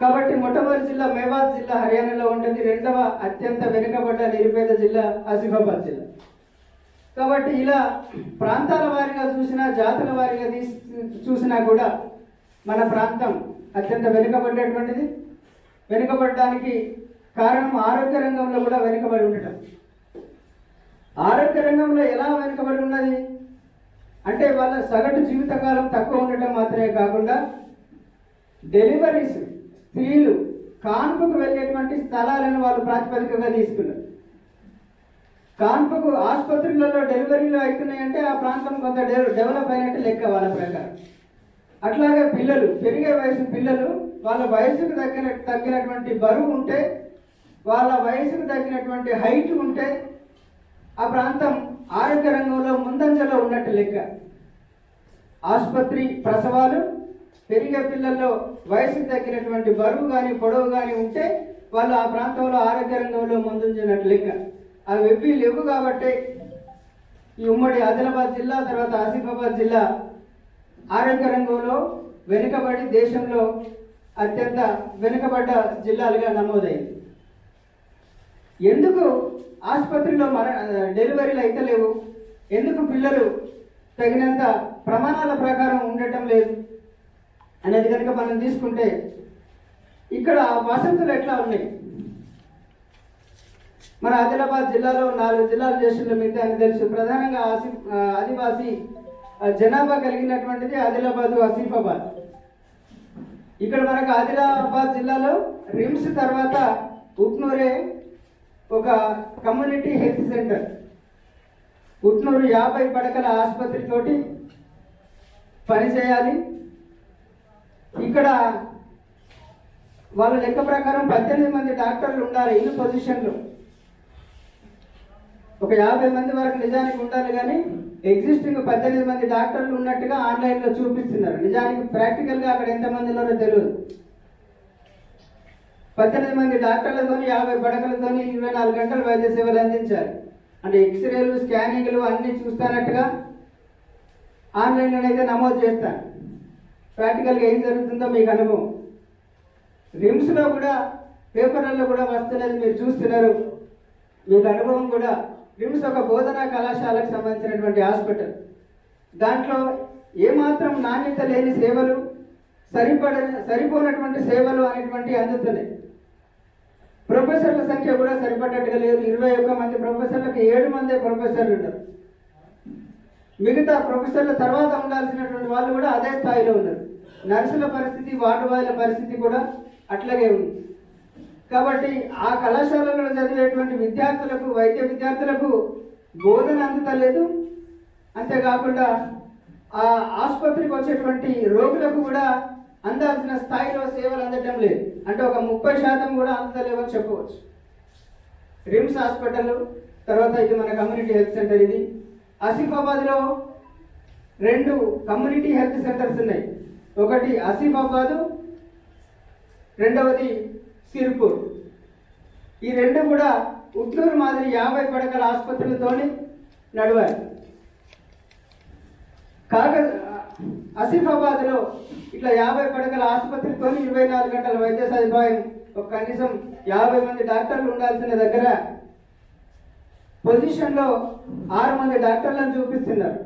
కాబట్టి మొట్టమొదటి జిల్లా మేవాత్ జిల్లా హర్యానాలో ఉంటుంది. రెండవ అత్యంత వెనుకబడ్డ నిరుపేద జిల్లా ఆసిఫాబాద్ జిల్లా. కాబట్టి ఇలా ప్రాంతాల వారీగా చూసినా, జాతుల వారీగా చూసినా కూడా మన ప్రాంతం అత్యంత వెనుకబడ్డటువంటిది. వెనుకబడడానికి కారణం ఆరోగ్య రంగంలో కూడా వెనుకబడి ఉండటం. ఆరోగ్య రంగంలో ఎలా వెనుకబడి ఉన్నది అంటే వాళ్ళ సగటు జీవితకాలం తక్కువ ఉండటం మాత్రమే కాకుండా డెలివరీస్, స్త్రీలు కాన్పుకు వెళ్ళేటువంటి స్థలాలను వాళ్ళు ప్రాతిపదికగా తీసుకున్నారు. కాన్పుకు ఆసుపత్రులలో డెలివరీలు అవుతున్నాయంటే ఆ ప్రాంతం కొంత డెవలప్ అయినట్టు లెక్క వాళ్ళ ప్రకారం. అట్లాగే పిల్లలు, పెరిగే వయసు పిల్లలు వాళ్ళ వయసుకు తగ్గినటువంటి బరువు ఉంటే, వాళ్ళ వయసుకు తగ్గినటువంటి హైట్ ఉంటే ఆ ప్రాంతం ఆరోగ్య రంగంలో ముందంజలో ఉన్నట్టు లెక్క. ఆసుపత్రి ప్రసవాలు, పెరిగే పిల్లల్లో వయసుకు తగ్గినటువంటి బరువు కానీ పొడవు కానీ ఉంటే వాళ్ళు ఆ ప్రాంతంలో ఆరోగ్య రంగంలో ముందుంచినట్టు లెక్క. అవి ఎవ్వి లేవు కాబట్టి ఈ ఉమ్మడి ఆదిలాబాద్ జిల్లా తర్వాత ఆసిఫాబాద్ జిల్లా ఆరోగ్య రంగంలో వెనుకబడి దేశంలో అత్యంత వెనుకబడ్డ జిల్లాలుగా నమోదైంది. ఎందుకు ఆసుపత్రిలో డెలివరీలు అయితే లేవు? ఎందుకు పిల్లలు తగినంత ప్రమాణాల ప్రకారం ఉండటం లేదు అనేది కనుక మనం తీసుకుంటే ఇక్కడ వసతులు ఎట్లా ఉన్నాయి? మన ఆదిలాబాద్ జిల్లాలో 4 జిల్లాలు చేసిన మిగతా అని తెలుసు. ప్రధానంగా ఆదివాసీ జనాభా కలిగినటువంటిది ఆదిలాబాద్, ఆసిఫాబాద్. ఇక్కడ మనకు ఆదిలాబాద్ జిల్లాలో రిమ్స్ తర్వాత ఉట్నూరే ఒక కమ్యూనిటీ హెల్త్ సెంటర్. ఉట్నూరు 50 పడకల ఆసుపత్రితోటి పనిచేయాలి. ఇక్కడ వాళ్ళ లెక్క ప్రకారం 18 మంది డాక్టర్లు ఉండాలి ఇన్ని పొజిషన్లు. ఒక 50 మంది వరకు నిజానికి ఉండాలి, కానీ ఎగ్జిస్టింగ్ 18 మంది డాక్టర్లు ఉన్నట్టుగా ఆన్లైన్లో చూపిస్తున్నారు. నిజానికి ప్రాక్టికల్గా అక్కడ ఎంతమంది ఉన్నారో తెలియదు. 18 మంది డాక్టర్లతో 50 పడకలతో 24 గంటలు వైద్య సేవలు అందించాలి. అంటే ఎక్స్రేలు, స్కానింగ్లు అన్నీ చూస్తానట్టుగా ఆన్లైన్లోనైతే నమోదు చేస్తాను. ప్రాక్టికల్గా ఏం జరుగుతుందో మీకు అనుభవం. రిమ్స్లో కూడా పేపర్లలో కూడా వస్తున్నది మీరు చూస్తున్నారు, మీకు అనుభవం కూడా. రిమ్స్ ఒక బోధనా కళాశాలకు సంబంధించినటువంటి హాస్పిటల్. దాంట్లో ఏమాత్రం నాణ్యత లేని సేవలు, సరిపోనటువంటి సేవలు అనేటువంటి అందుతున్నాయి. ప్రొఫెసర్ల సంఖ్య కూడా సరిపడ్డట్టుగా లేదు. 21 మంది ప్రొఫెసర్లకు 7 మందే ప్రొఫెసర్లు ఉన్నారు. మిగతా ప్రొఫెసర్ల తర్వాత ఉండాల్సినటువంటి వాళ్ళు కూడా అదే స్థాయిలో ఉన్నారు. నర్సుల పరిస్థితి, వార్డు బాయ్ల పరిస్థితి కూడా అట్లాగే ఉంది. కాబట్టి ఆ కళాశాలలో చదివేటువంటి విద్యార్థులకు, వైద్య విద్యార్థులకు బోధన అందుతలేదు. అంతేకాకుండా ఆ ఆసుపత్రికి వచ్చేటువంటి రోగులకు కూడా అందాల్సిన స్థాయిలో సేవలు అందటం లేదు. అంటే ఒక 30% కూడా అందలేవని చెప్పవచ్చు. రిమ్స్ హాస్పిటల్ తర్వాత ఇది మన కమ్యూనిటీ హెల్త్ సెంటర్. ఇది ఆసిఫాబాద్లో 2 కమ్యూనిటీ హెల్త్ సెంటర్స్ ఉన్నాయి. ఒకటి ఆసిఫాబాదు, రెండవది సిర్పూర్. ఈ 2 కూడా ఉట్నూరు మాదిరి 50 పడకల ఆసుపత్రులతోని నడవాలి. ఆసిఫాబాద్లో ఇట్లా 50 పడకల ఆసుపత్రితో 24 గంటల వైద్య సదుపాయం, ఒక కనీసం 50 మంది డాక్టర్లు ఉండాల్సిన దగ్గర పొజిషన్లో 6 మంది డాక్టర్లను చూపిస్తున్నారు.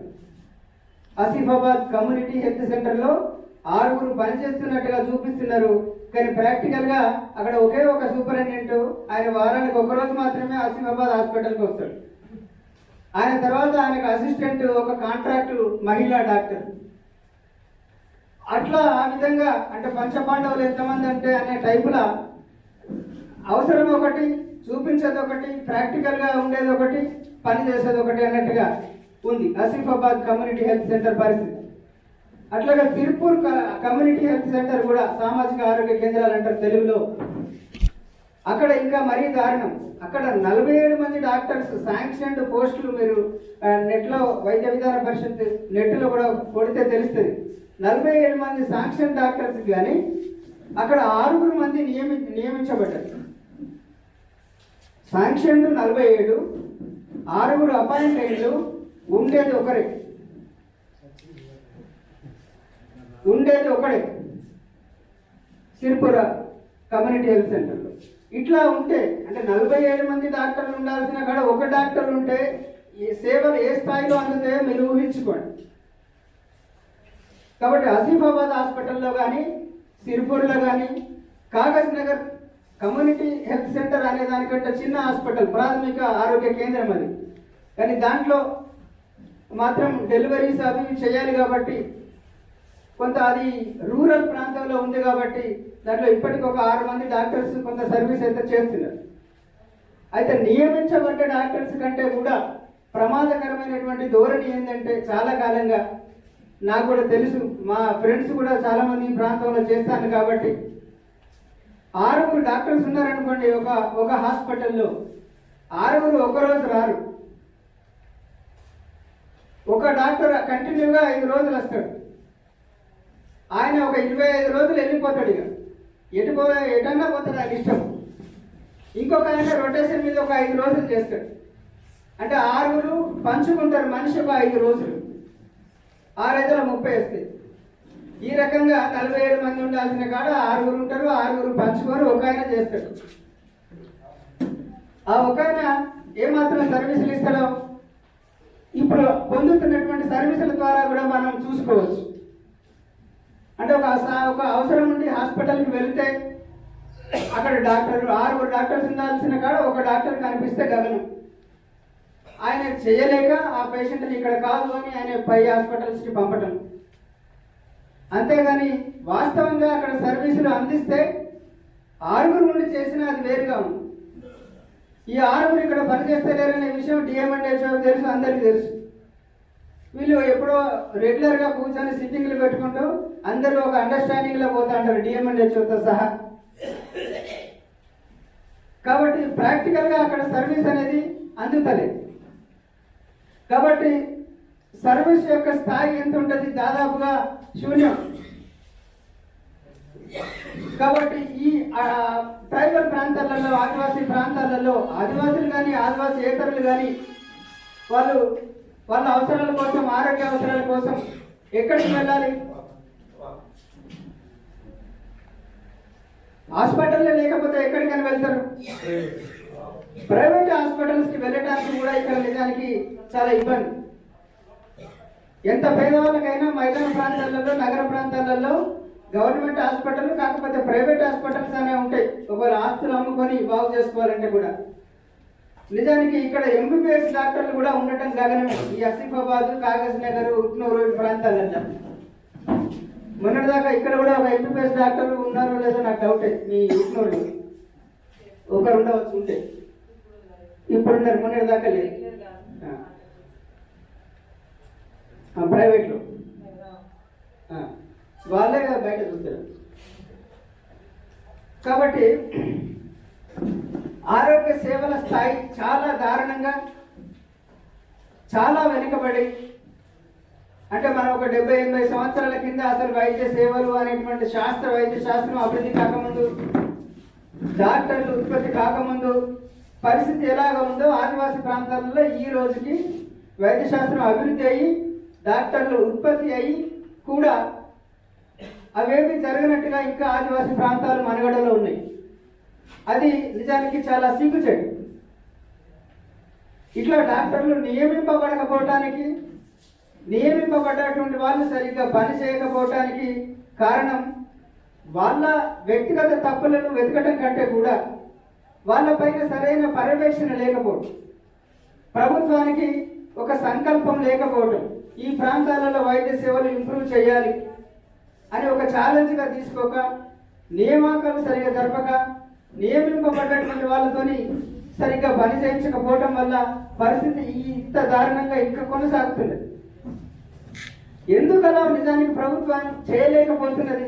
ఆసిఫాబాద్ కమ్యూనిటీ హెల్త్ సెంటర్లో 6 పనిచేస్తున్నట్టుగా చూపిస్తున్నారు. కానీ ప్రాక్టికల్గా అక్కడ ఒకే ఒక సూపరింటెండెంట్, ఆయన వారానికి 1 రోజు మాత్రమే ఆసిఫాబాద్ హాస్పిటల్కి వస్తాడు. ఆయన తర్వాత ఆయనకు అసిస్టెంట్ ఒక కాంట్రాక్టు మహిళా డాక్టర్. అట్లా ఆ విధంగా అంటే పంచపాండవులు ఎంతమంది అంటే అనే టైపులా అవసరం ఒకటి, చూపించేది ఒకటి, ప్రాక్టికల్గా ఉండేది ఒకటి, పని చేసేది ఒకటి అన్నట్టుగా ఉంది ఆసిఫాబాద్ కమ్యూనిటీ హెల్త్ సెంటర్ పరిస్థితి. అట్లాగే తిరుపూర్ కమ్యూనిటీ హెల్త్ సెంటర్ కూడా సామాజిక ఆరోగ్య కేంద్రాలు అంటారు తెలుగులో. అక్కడ ఇంకా మరీ దారుణం. అక్కడ 47 మంది డాక్టర్స్ శాంక్షన్డ్ పోస్టులు. మీరు నెట్లో వైద్య విధాన పరిషత్ నెట్లో కూడా కొడితే తెలుస్తుంది. 47 మంది శాంక్షన్ డాక్టర్స్ కానీ అక్కడ 6 మంది నియమించబడ్డారు. శాంక్షన్డ్ 47, 6 అపాయింటెంట్లు, ఉండేది ఒకడే. సిరిపుర కమ్యూనిటీ హెల్త్ సెంటర్లో. ఇట్లా ఉంటే అంటే 47 మంది డాక్టర్లు ఉండాల్సిన కాడ ఒక డాక్టర్ ఉంటే ఈ సేవలు ఏ స్థాయిలో అందుతాయో మీరు ఊహించుకోండి. కాబట్టి ఆసిఫాబాద్ హాస్పిటల్లో కానీ, సిరిపూర్లో కానీ, Kagaz Nagar community health centre అనే దానికంటే చిన్న హాస్పిటల్, ప్రాథమిక ఆరోగ్య కేంద్రం అది. కానీ దాంట్లో మాత్రం డెలివరీస్ అవి చేయాలి కాబట్టి కొంత అది రూరల్ ప్రాంతంలో ఉంది కాబట్టి దాంట్లో ఇప్పటికి ఒక 6 మంది డాక్టర్స్ కొంత సర్వీస్ అయితే చేస్తున్నారు. అయితే నియమించబడ్డ డాక్టర్స్ కంటే కూడా ప్రమాదకరమైనటువంటి ధోరణి ఏంటంటే చాలా కాలంగా నాకు కూడా తెలుసు, మా ఫ్రెండ్స్ కూడా చాలా మంది ఈ ప్రాంతంలో చేస్తాను కాబట్టి 6 డాక్టర్స్ ఉన్నారనుకోండి ఒక హాస్పిటల్లో, 6 ఒకరోజు రారు. ఒక డాక్టర్ కంటిన్యూగా 5 రోజులు వస్తాడు. ఆయన ఒక 25 రోజులు వెళ్ళిపోతాడు. ఇక ఎటన్నా పోతాడు, ఆయన ఇష్టం. ఇంకొక ఆయన రొటేషన్ మీద ఒక 5 రోజులు చేస్తాడు. అంటే 6 పంచుకుంటారు, మనిషి ఒక 5 రోజులు, 6 30 వస్తాయి. ఈ రకంగా 47 మంది ఉండాల్సిన కాడ 6 ఉంటారు, 6 పంచుకొని ఒక ఆయన చేస్తాడు. ఆ ఒక ఆయన ఏమాత్రం సర్వీసులు ఇస్తాడో ఇప్పుడు పొందుతున్నటువంటి సర్వీసుల ద్వారా కూడా మనం చూసుకోవచ్చు. అంటే ఒక అవసరం ఉండి హాస్పిటల్కి వెళితే అక్కడ 6 డాక్టర్స్ ఉండాల్సిన కాడ ఒక డాక్టర్ కనిపిస్తే గగనం. ఆయన చేయలేక ఆ పేషెంట్ని ఇక్కడ కాదు అని ఆయన పై హాస్పిటల్స్కి పంపటం. అంతేగాని వాస్తవంగా అక్కడ సర్వీసులు అందిస్తే 6 నుండి చేసినా అది వేరుగా ఉంది. ఈ 6 ఇక్కడ పనిచేస్తలేరనే విషయం డిఎంఎండ్హెచ్ఓకి తెలుసు, అందరికీ తెలుసు. వీళ్ళు ఎప్పుడో రెగ్యులర్గా కూర్చొని సిట్టింగ్లు పెట్టుకుంటూ అందరూ ఒక అండర్స్టాండింగ్లో పోతా ఉంటారు డిఎంఎండ్హెచ్ఓతో సహా. కాబట్టి ప్రాక్టికల్గా అక్కడ సర్వీస్ అనేది అందుతలేదు. కాబట్టి సర్వీస్ యొక్క స్థాయి ఎంత ఉంటుంది? దాదాపుగా శూన్యం. కాబట్టి ఈ ట్రైబల్ ప్రాంతాలలో, ఆదివాసీ ప్రాంతాలలో ఆదివాసులు కానీ ఆదివాసీయేతరులు కానీ వాళ్ళ అవసరాల కోసం, ఆరోగ్య అవసరాల కోసం ఎక్కడికి వెళ్ళాలి? హాస్పిటల్లో లేకపోతే ఎక్కడికైనా వెళ్తారు. ప్రైవేట్ హాస్పిటల్స్కి వెళ్ళడానికి కూడా ఇక్కడ నిజానికి చాలా ఇబ్బంది. ఎంత పేదవాళ్ళకైనా మైదాన ప్రాంతాలలో, నగర ప్రాంతాలలో గవర్నమెంట్ హాస్పిటల్ కాకపోతే ప్రైవేట్ హాస్పిటల్స్ అనేవి ఉంటాయి. ఒకవేళ ఆస్తులు అమ్ముకొని బాగు చేసుకోవాలంటే కూడా నిజానికి ఇక్కడ ఎంబీబీఎస్ డాక్టర్లు కూడా ఉండటం గగనమే. ఈ ఆసిఫాబాద్, కాగజ్ నగర్, ఉట్నూరు ప్రాంతాలలో మొన్నటిదాకా ఇక్కడ కూడా ఒక ఎంబీబీఎస్ డాక్టర్లు ఉన్నారో లేదో నాకు డౌటే. మీ ఉట్నూరులో ఒకరు ఉండవచ్చు, ఉంటే ఇప్పుడు ఉన్నారు, మొన్నటిదాకా లేదు. ప్రైవేట్లో వాళ్ళే బయట చూస్తారు. కాబట్టి ఆరోగ్య సేవల స్థాయి చాలా దారుణంగా, చాలా వెనుకబడి, అంటే మనం ఒక 70-80 సంవత్సరాల కింద అసలు వైద్య సేవలు అనేటువంటి వైద్య శాస్త్రం అభివృద్ధి కాకముందు, డాక్టర్లు ఉత్పత్తి కాకముందు పరిస్థితి ఎలాగ ఉందో ఆదివాసీ ప్రాంతాలలో ఈ రోజుకి వైద్య శాస్త్రం అభివృద్ధి అయ్యి డాక్టర్లు ఉత్పత్తి అయ్యి కూడా అవేమీ జరగనట్టుగా ఇంకా ఆదివాసీ ప్రాంతాలు మనుగడలో ఉన్నాయి. అది నిజానికి చాలా సిగ్గుచేటు. ఇట్లా డాక్టర్లు నియమింపబడకపోవటానికి, నియమింపబడ్డటువంటి వాళ్ళు సరిగ్గా పని చేయకపోవటానికి కారణం వాళ్ళ వ్యక్తిగత తప్పులను వెతకటం కంటే కూడా వాళ్ళపైన సరైన పర్యవేక్షణ లేకపోవడం, ప్రభుత్వానికి ఒక సంకల్పం లేకపోవడం, ఈ ప్రాంతాలలో వైద్య సేవలు ఇంప్రూవ్ చేయాలి అని ఒక ఛాలెంజ్గా తీసుకోక, నియామకాలు సరిగా జరపక, నియమింపబడ్డటువంటి వాళ్ళతోని సరిగ్గా పని చేయించకపోవడం వల్ల పరిస్థితి ఇంత దారుణంగా ఇంకా కొనసాగుతున్నది. ఎందుకలా నిజానికి ప్రభుత్వం చేయలేకపోతున్నది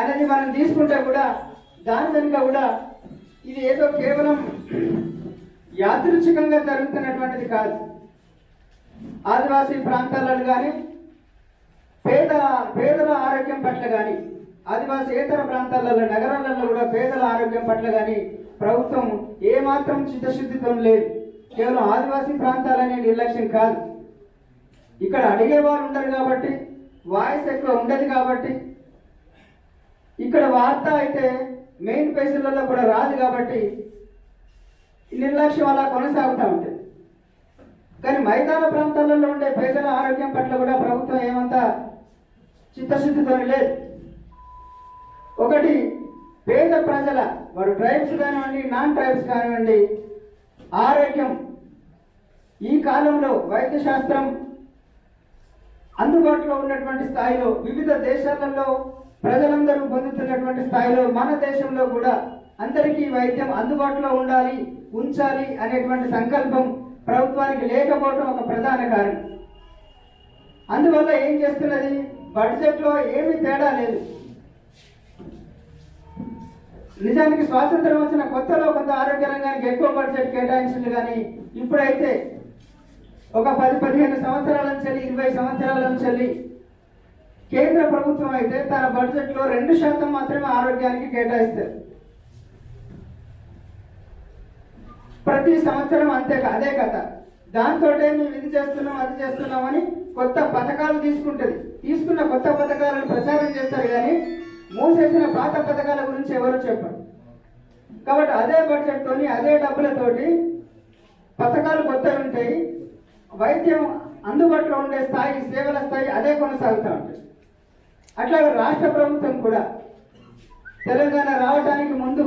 అనేది మనం తీసుకుంటే కూడా దాని వెనుక కూడా ఇది ఏదో కేవలం యాదృచ్ఛికంగా జరుగుతున్నటువంటిది కాదు. ఆదివాసీ ప్రాంతాలలో కానీ, పేదల ఆరోగ్యం పట్ల కానీ, ఆదివాసీయేతర ప్రాంతాలలో, నగరాలలో కూడా పేదల ఆరోగ్యం పట్ల కానీ ప్రభుత్వం ఏమాత్రం చిత్తశుద్ధితో లేదు. కేవలం ఆదివాసీ ప్రాంతాలనే నిర్లక్ష్యం కాదు, ఇక్కడ అడిగేవారు ఉండరు కాబట్టి, వాయిస్ ఎక్కువ ఉండదు కాబట్టి, ఇక్కడ వార్త అయితే మెయిన్ పేజీలలో కూడా రాదు కాబట్టి నిర్లక్ష్యం అలా కొనసాగుతూ ఉంటుంది. కానీ మైదాన ప్రాంతాలలో ఉండే పేదల ఆరోగ్యం పట్ల కూడా ప్రభుత్వం ఏమంతా చిత్తశుద్ధితో లేదు. ఒకటి, పేద ప్రజల వారు ట్రైబ్స్ కానివ్వండి, నాన్ ట్రైబ్స్ కానివ్వండి, ఆరోగ్యం ఈ కాలంలో వైద్య శాస్త్రం అందుబాటులో ఉన్నటువంటి స్థాయిలో వివిధ దేశాలలో ప్రజలందరూ పొందుతున్నటువంటి స్థాయిలో మన దేశంలో కూడా అందరికీ వైద్యం అందుబాటులో ఉంచాలి అనేటువంటి సంకల్పం ప్రభుత్వానికి లేకపోవడం ఒక ప్రధాన కారణం. అందువల్ల ఏం చేస్తున్నది, బడ్జెట్లో ఏమీ తేడా లేదు. నిజానికి స్వాతంత్రం వచ్చిన కొత్తలో కొంత ఆరోగ్య రంగానికి ఎక్కువ బడ్జెట్ కేటాయించింది, కానీ ఇప్పుడైతే ఒక 10-15 సంవత్సరాల నుంచి 20 సంవత్సరాల నుంచి కేంద్ర ప్రభుత్వం అయితే తన బడ్జెట్లో 2% మాత్రమే ఆరోగ్యానికి కేటాయిస్తారు. ప్రతి సంవత్సరం అదే కథ. దాంతో మేము ఇది చేస్తున్నాం అది చేస్తున్నామని కొత్త పథకాలు తీసుకున్న కొత్త పథకాలను ప్రచారం చేస్తారు, కానీ మూసేసిన పాత పథకాల గురించి ఎవరు చెప్పరు. కాబట్టి అదే బడ్జెట్తోని అదే డబ్బులతోటి పథకాలు కొత్తవి ఉంటాయి, వైద్యం అందుబాటులో ఉండే స్థాయి, సేవల స్థాయి అదే కొనసాగుతూ ఉంటుంది. అట్లాగే రాష్ట్ర ప్రభుత్వం కూడా తెలంగాణ రావడానికి ముందు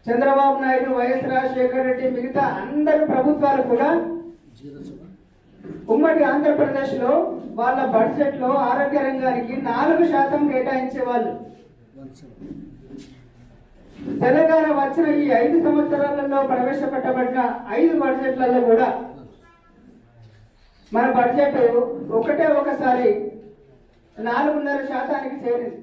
చంద్రబాబు నాయుడు, వైఎస్ రాజశేఖర రెడ్డి, మిగతా అందరు ప్రభుత్వాలు కూడా ఉమ్మడి ఆంధ్రప్రదేశ్లో వాళ్ళ బడ్జెట్లో ఆరోగ్య రంగానికి 4% కేటాయించేవాళ్ళు. తెలంగాణ వచ్చిన ఈ 5 సంవత్సరాలలో ప్రవేశపెట్టబడిన 5 బడ్జెట్లలో కూడా మన బడ్జెట్ ఒకసారి 4.5% చేరింది.